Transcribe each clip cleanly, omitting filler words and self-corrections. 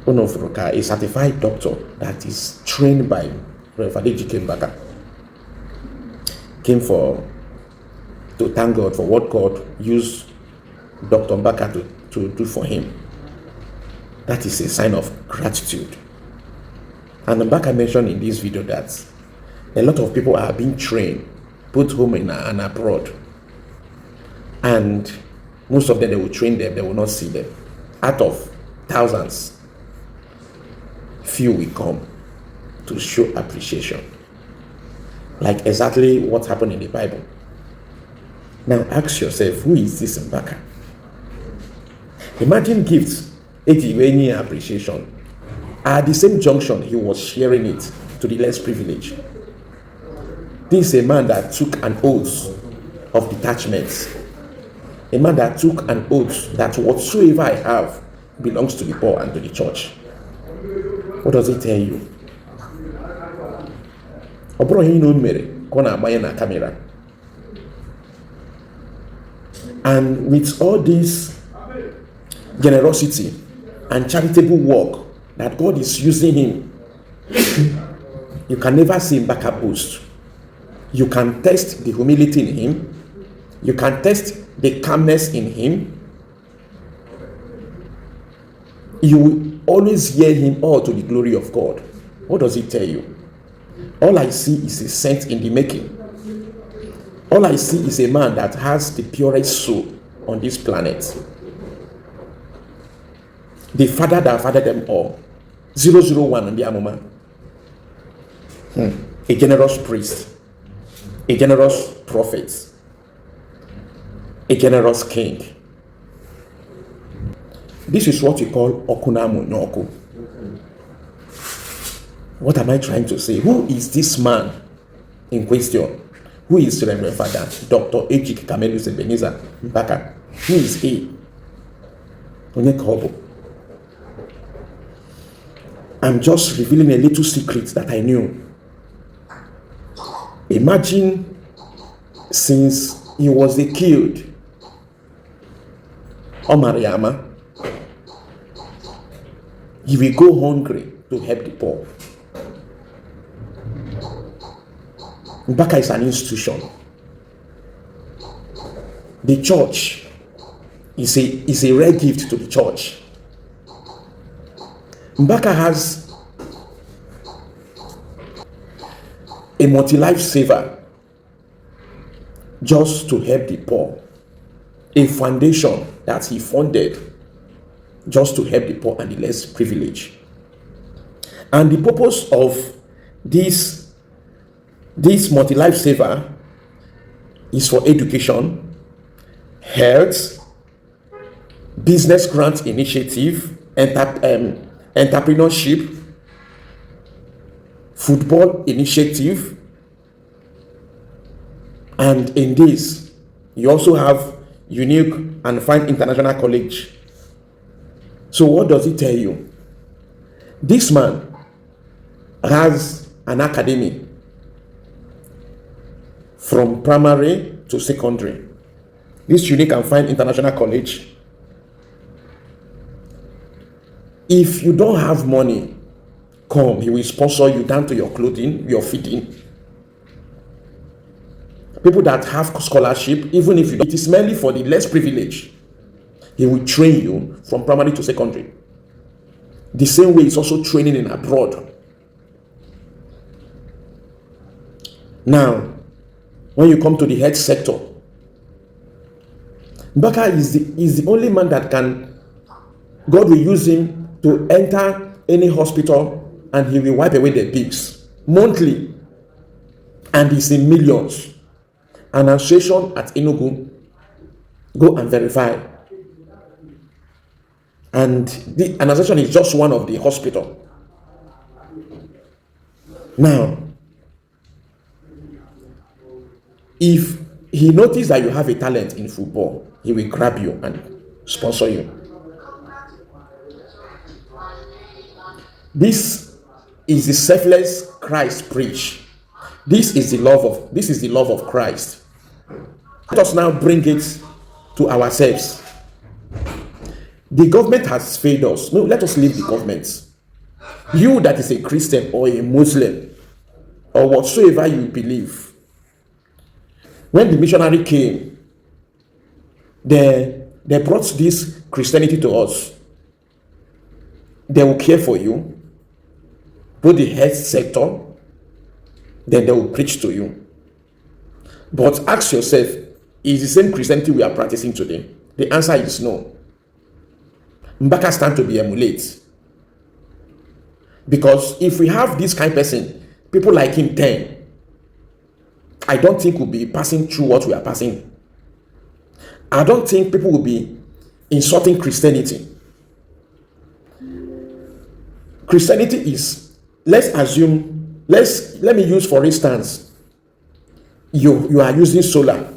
Onofruka, a certified doctor that is trained by Reverend G.O.s came to thank God for what God used Dr. Mbaka to do for him. That is a sign of gratitude. And Mbaka mentioned in this video that a lot of people are being trained, both home and abroad. And most of them, they will train them, they will not see them. Out of thousands, few will come to show appreciation. Like exactly what happened in the Bible. Now ask yourself, who is this Mbaka? Imagine gifts, any appreciation. At the same junction, he was sharing it to the less privileged. This is a man that took an oath of detachment. A man that took an oath that whatsoever I have belongs to the poor and to the church. What does it tell you? And with all this generosity and charitable work that God is using him, you can never see him back up boast. You can test the humility in him. You can test the calmness in him. You will always hear him all to the glory of God. What does it tell you? All I see is a saint in the making. All I see is a man that has the purest soul on this planet. The father that fathered them all. 001 on the Amoma. A generous priest. A generous prophet. A generous king. This is what we call Okunamu Noko. What am I trying to say? Who is this man in question? Who is Reverend Father Dr. Ejik Kamelus Ebenezer Mbaka? Who is he? I'm just revealing a little secret that I knew. Imagine, since he was a killed Omariyama, he will go hungry to help the poor. Mbaka is an institution. The church is a rare gift to the church. Mbaka has a multi-life saver just to help the poor. A foundation that he funded just to help the poor and the less privileged. And the purpose of this multi-life saver is for education, health, business grant initiative, entrepreneurship, football initiative, and in this you also have unique and fine international college. So what does it tell you? This man has an academy from primary to secondary. This unique and fine international college. If you don't have money, come, he will sponsor you down to your clothing, your feeding. People that have scholarship, even if it is mainly for the less privileged, he will train you from primary to secondary. The same way it's also training in abroad. Now, when you come to the health sector, Mbaka is the only man that can, God will use him to enter any hospital and he will wipe away the bills monthly, and it's in millions. An association at Enugu, go and verify. And the association is just one of the hospital. Now, if he notices that you have a talent in football, he will grab you and sponsor you. This is the selfless Christ preach. This is the love of Christ. Let us now bring it to ourselves. The government has failed us. No, let us leave the government. You that is a Christian or a Muslim or whatsoever you believe, when the missionary came, they brought this Christianity to us. They will care for you, both the health sector, then they will preach to you. But ask yourself, is the same Christianity we are practicing today? The answer is no. Mbaka stand to be emulated. Because if we have this kind of person, people like him 10, I don't think we'll be passing through what we are passing. I don't think people will be insulting Christianity. Christianity is, let's assume, let me use for instance, you are using solar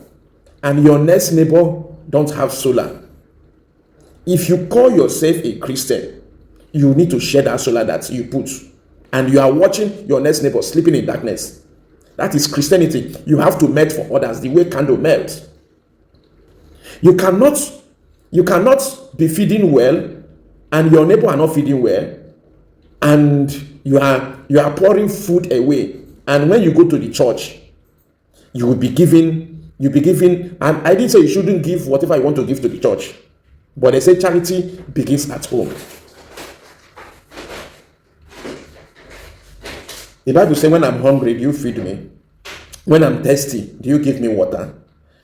and your next neighbor don't have solar. If you call yourself a Christian, you need to share that solar that you put, and you are watching your next neighbor sleeping in darkness. That is Christianity. You have to melt for others the way candle melts. You cannot be feeding well and your neighbor are not feeding well, and you are pouring food away, and when you go to the church, you'll be giving, and I didn't say you shouldn't give whatever you want to give to the church, but they say charity begins at home. The Bible says, when I'm hungry, do you feed me? When I'm thirsty, do you give me water?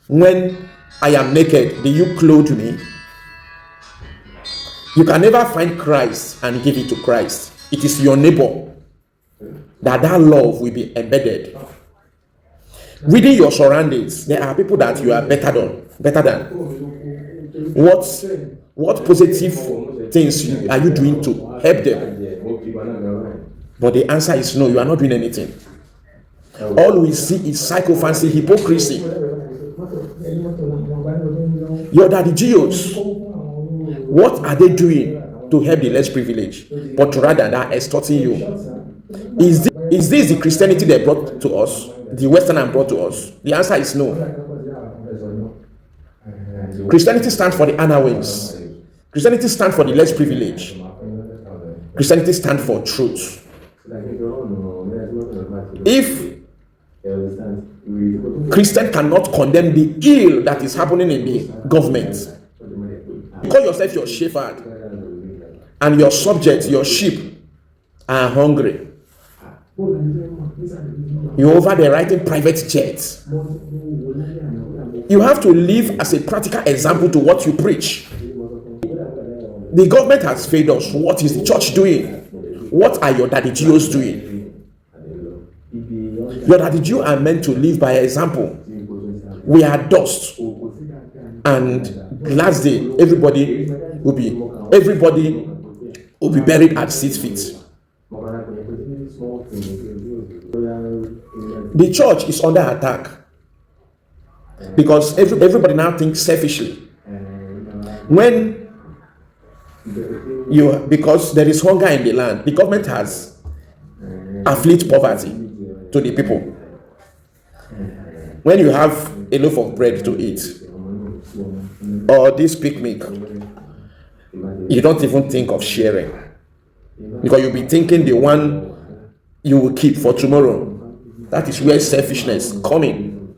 When I am naked, do you clothe me? You can never find Christ and give it to Christ. It is your neighbor that love will be embedded. Within your surroundings, there are people that you are better than. What positive things are you doing to help them? But the answer is no, you are not doing anything. All we see is sycophancy, hypocrisy. Your daddy G.O.s, what are they doing to help the less privileged? But rather they are extorting you. Is this the Christianity they brought to us? The Western brought to us? The answer is no. Christianity stands for the unawares. Christianity stands for the less privileged. Christianity stands for truth. If Christian cannot condemn the ill that is happening in the government, you call yourself your shepherd, and your subjects, your sheep, are hungry. You over there writing private jets. You have to live as a practical example to what you preach. The government has failed us. What is the church doing? What are your daddy G.O.s doing? Your daddy G.O. are meant to live by example. We are dust, and last day everybody will be buried at 6 feet. The church is under attack because everybody now thinks selfishly. Because there is hunger in the land, the government has afflict poverty to the people. When you have a loaf of bread to eat or this picnic, you don't even think of sharing, because you'll be thinking the one you will keep for tomorrow. That is where selfishness coming.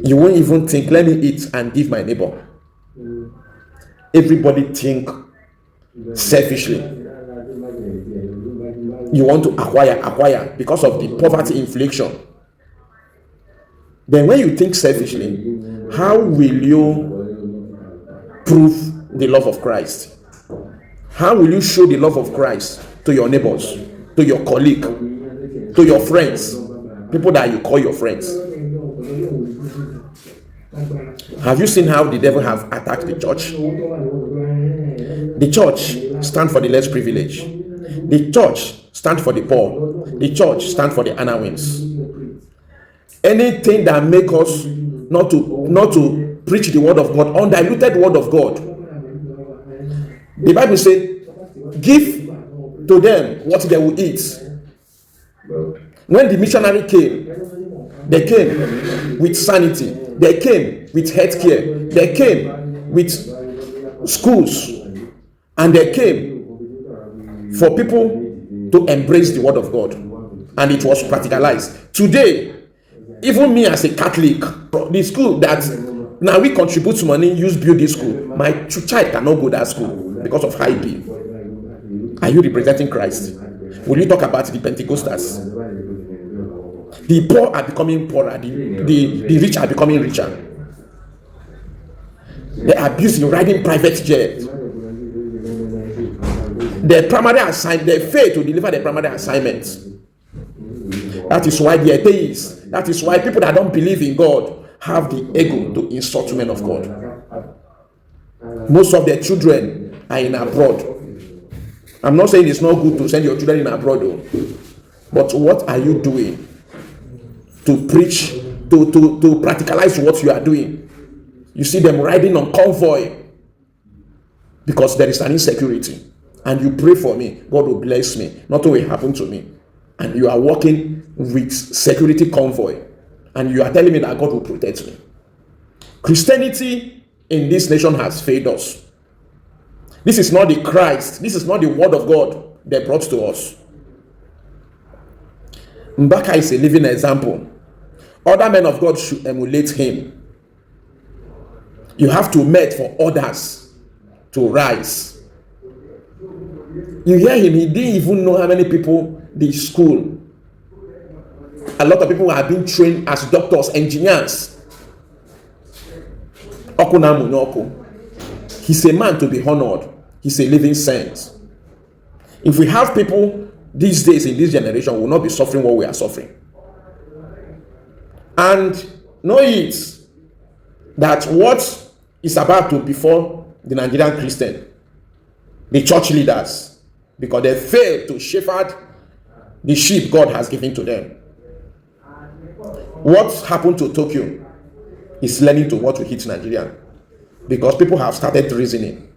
You won't even think, let me eat and give my neighbor. Everybody think selfishly. You want to acquire because of the poverty inflation. Then when you think selfishly, how will you prove the love of Christ? How will you show the love of Christ to your neighbors, to your colleague, to your friends, people that you call your friends? Have you seen how the devil have attacked the church? The church stands for the less privileged. The church stands for the poor. The church stands for the unawares. Anything that makes us not to preach the word of God, undiluted word of God. The Bible says, give to them what they will eat. When the missionary came, they came with sanity. They came with health care. They came with schools. And they came for people to embrace the word of God, and it was practicalized. Today, even me as a Catholic, the school that now we contribute money, use build this school, my child cannot go that school because of high bill. Are you representing Christ? Will you talk about the Pentecostals? The poor are becoming poorer, the rich are becoming richer. They are abusing riding private jet. Their primary assignment, they fail to deliver their primary assignments. That is why the atheists, that is why people that don't believe in God have the ego to insult men of God. Most of their children are in abroad. I'm not saying it's not good to send your children in abroad, though. But what are you doing to preach, to practicalize what you are doing? You see them riding on convoy because there is an insecurity. And you pray for me, God will bless me. Nothing will happen to me. And you are walking with security convoy. And you are telling me that God will protect me. Christianity in this nation has failed us. This is not the Christ. This is not the word of God they brought to us. Mbaka is a living example. Other men of God should emulate him. You have to meet for others to rise. You hear him, he didn't even know how many people the school. A lot of people have been trained as doctors, engineers. He's a man to be honored. He's a living saint. If we have people these days in this generation, we will not be suffering what we are suffering. And know it that what is about to befall the Nigerian Christian, the church leaders, because they failed to shepherd the sheep God has given to them. What happened to Tokyo is learning to what will hit Nigeria, because people have started reasoning.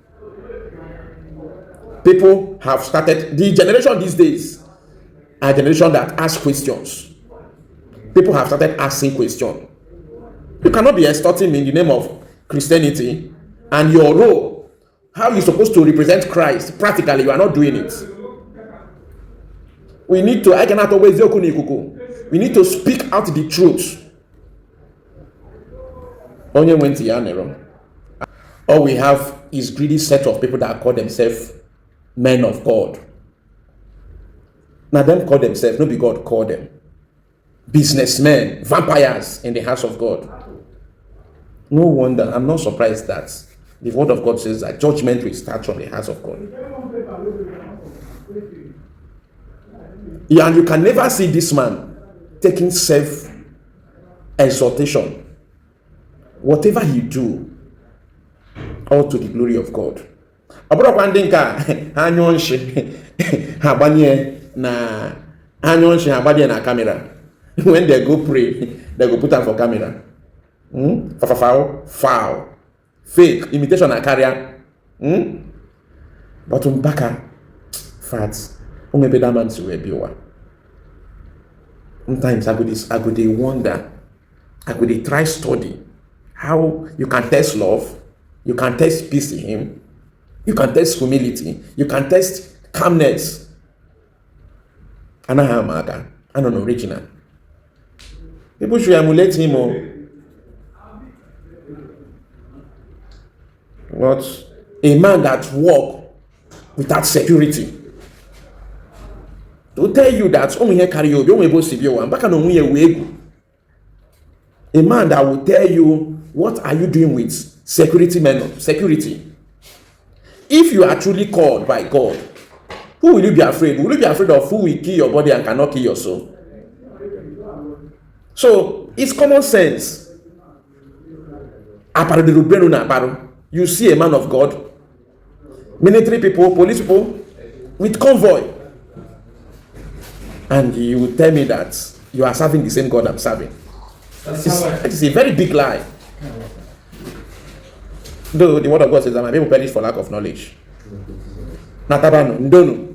People have started, the generation these days are a generation that asks questions. People have started asking questions. You cannot be extorting me in the name of Christianity, and your role, how you're supposed to represent Christ, practically you are not doing it. We need to, we need to speak out the truth. All we have is greedy set of people that call themselves men of God. Now them call themselves, nobody God call them. Businessmen, vampires in the house of God. No wonder, I'm not surprised that the word of God says that judgment will start from the house of God. Yeah, and you can never see this man taking self-exaltation. Whatever he do, all to the glory of God. Na camera. When they go pray, they go put on for camera. Foul. Fake, imitation and carrier. But Mbaka, fat. Maybe that man will be one. Sometimes I could wonder, I could try study how you can test love, you can test peace in him, you can test humility, you can test calmness. And I am an original. People should emulate him more. But a man that walk without security, to tell you that a man that will tell you what are you doing with security. If you are truly called by God, who will you be afraid? Will you be afraid of who will kill your body and cannot kill your soul? So it's common sense. You see a man of God, military people, police people with convoy, and you will tell me that you are serving the same God I'm serving. It's a very big lie. Though the word of God says that my people perish for lack of knowledge. Natabano, Ndono.